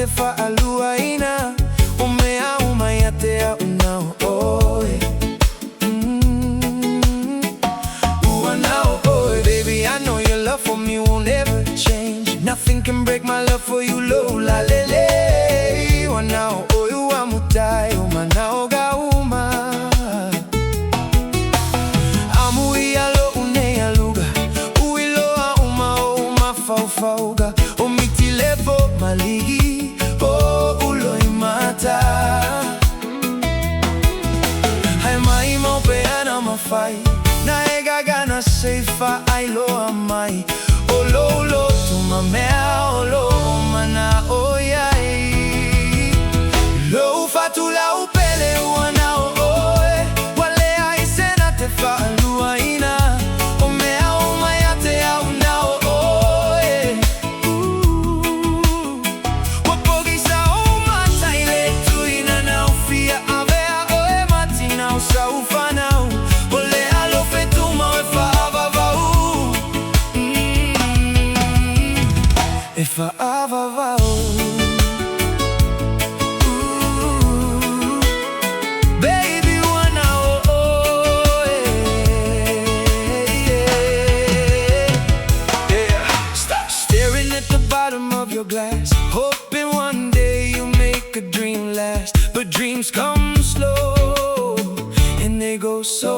te whaalua ina o mea umai te au nao oe. Ua nao oe. Baby, I know your love for me won't ever change. Nothing can break my love for you, lo la lele. Ua nao oe ua mutai o manao ga uma. Amu ia lo une aluga ui loa uma o uma faufauga o miti lepo maligi o ulo imata. Hai mai mau pe ana mawhai na e gagana seifa ai loa mai o lo lo tuma mea o lo mana o iai lo fatu lau pele ua nao oe wale ai sena te whaalua ina o mea o mai a te au nao oe. Wapogi sa o matai le tuina nau fia avea oe mati nau sa ufanau o le alo fetuma o e whaavavau e whaavavau. Baby, wana oe. Yeah. Stop staring at the bottom of your glass, hoping one day you make a dream last. But dreams come slow and they go so